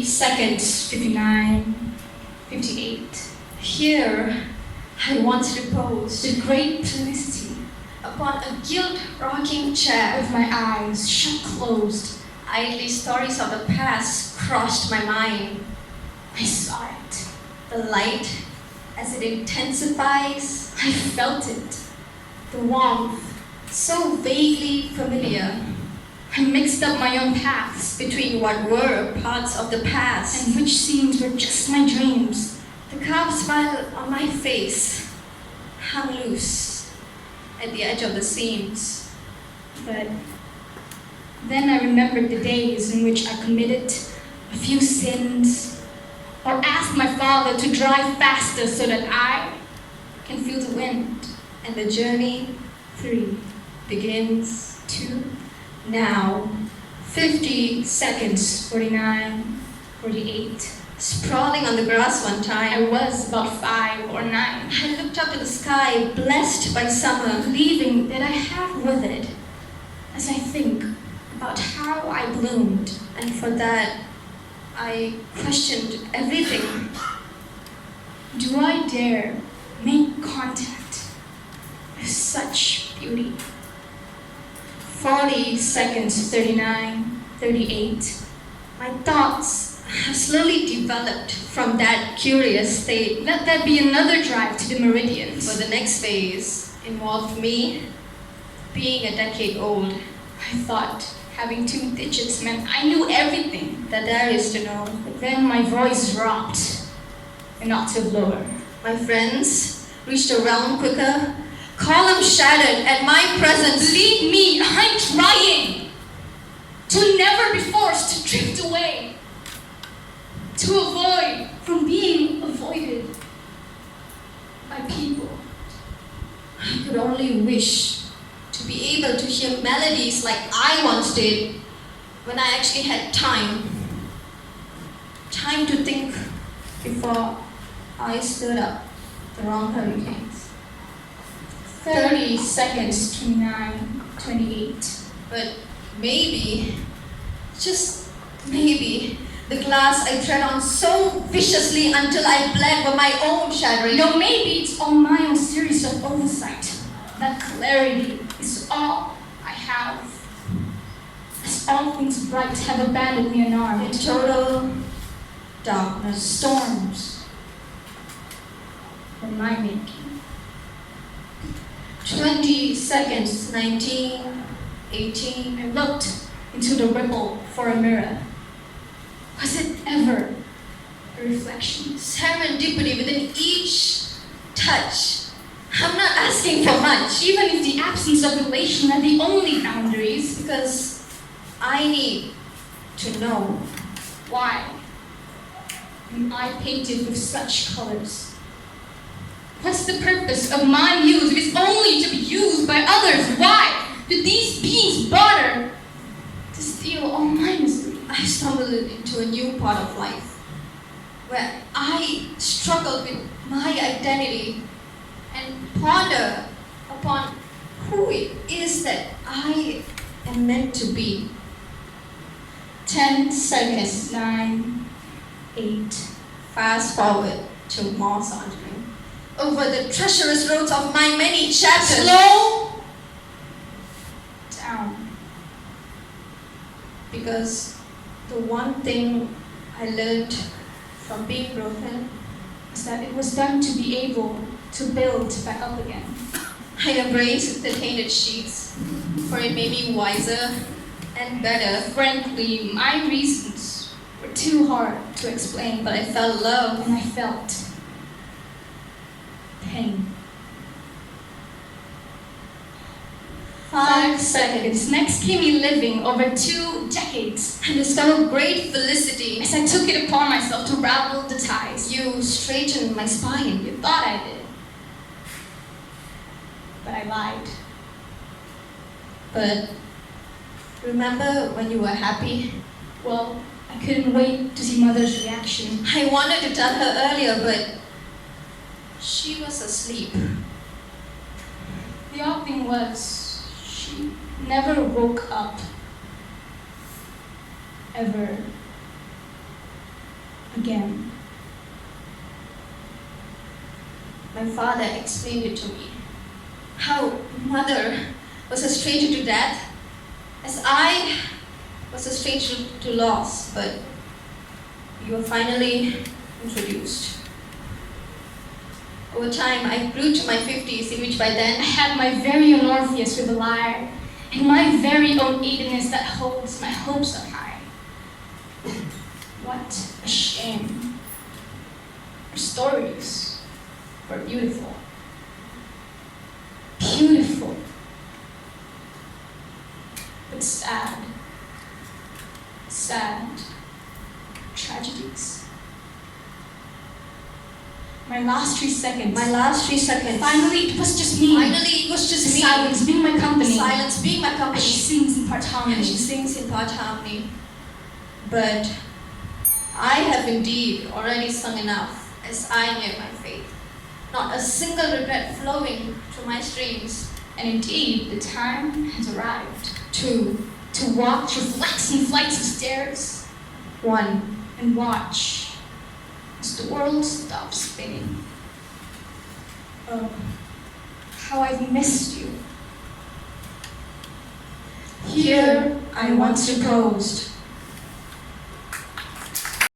seconds, 59, 58. Here, I once reposed The great felicity, upon a gilt-rocking chair. with my eyes shut closed. Idly stories of the past crossed my mind. I saw it. The light, as it intensifies, I felt it. the warmth, so vaguely familiar, I mixed up my own paths, between what were parts of the past. and which scenes were just my dreams. The calm smile on my face hung loose at the edge of the seams. But then I remembered the days in which I committed a few sins, or asked my father to drive faster so that I can feel the wind. And the journey 3, begins 2, now. 50 seconds, 49, 48. Sprawling on the grass one I time, was about 5 or 9, I looked up to the sky, blessed by summer. believing that I have withered as I think about how I bloomed. And for that, I questioned everything. Do I dare make contact with such beauty? 40 seconds, 39, 38. My thoughts have slowly developed from that curious state. Let that be another drive to the meridians. For the next phase involved me being a decade old. I thought having 2 digits meant I knew everything. That there is to know. But then my voice dropped an octave lower. My friends reached a realm quicker. Columns shattered at my presence. Believe me, I'm trying to never be forced to drift away, to avoid from being avoided by people. I could only wish to be able to hear melodies like I once did when I actually had time. Time to think before I stood up the wrong hurricanes. 30 seconds, 29, 28. But maybe, just maybe, the glass I tread on so viciously until I bled were my own shattering. No, maybe it's all my own series of oversight. That clarity is all I have. As all things bright have abandoned me unarmed. In total darkness. Storms were my making. 20 seconds, 19, 18. I looked into the ripple for a mirror. Was it ever a reflection? Serendipity within each touch. I'm not asking for much, Even if the absence of relation are the only boundaries, because I need to know. why am I painted with such colors? What's the purpose of my muse if it's only to be used by others? Why do these beings bother to steal all my misery? I stumbled into a new part of life where I struggle with my identity and ponder upon who it is that I am meant to be. 10 seconds, 9, 8. Fast forward to more sauntering over the treacherous roads of my many chapters. Slow down. Because the one thing I learned from being broken, Is that it was done to be able to build back up again. I embraced the tainted sheets, for it made me wiser and better. Frankly, my reasons were too hard to explain, But I felt love. and I felt pain. 5 seconds. Next came me living over 2 decades I discovered great felicity. as I took it upon myself to ravel the ties. You straightened my spine. You thought I did, but I lied. But remember when you were happy? Well, I couldn't wait to see Mother's reaction. I wanted to tell her earlier, but she was asleep. The odd thing was, she never woke up. Ever. again. My father explained it to me. How mother was a stranger to death, as I was a stranger to loss, but you were finally introduced. Over time, I grew to my 50s, in which by I then had my very own Orpheus with a lyre, and my very own Adonis that holds my hopes up high. What a shame. Our stories were beautiful. Beautiful. But sad. Sad tragedies. My last 3 seconds. Finally, it was just me. Finally, it was just me. Silence being my company. Silence being my company. As she sings in part harmony. And she sings in part harmony. But I have indeed already sung enough, as I near my fate. Not a single regret flowing through my streams. And indeed, the time has arrived Two, to walk through flights and flights of stairs one. and watch as the world stops spinning. Oh, how I've missed you. Here I once reposed,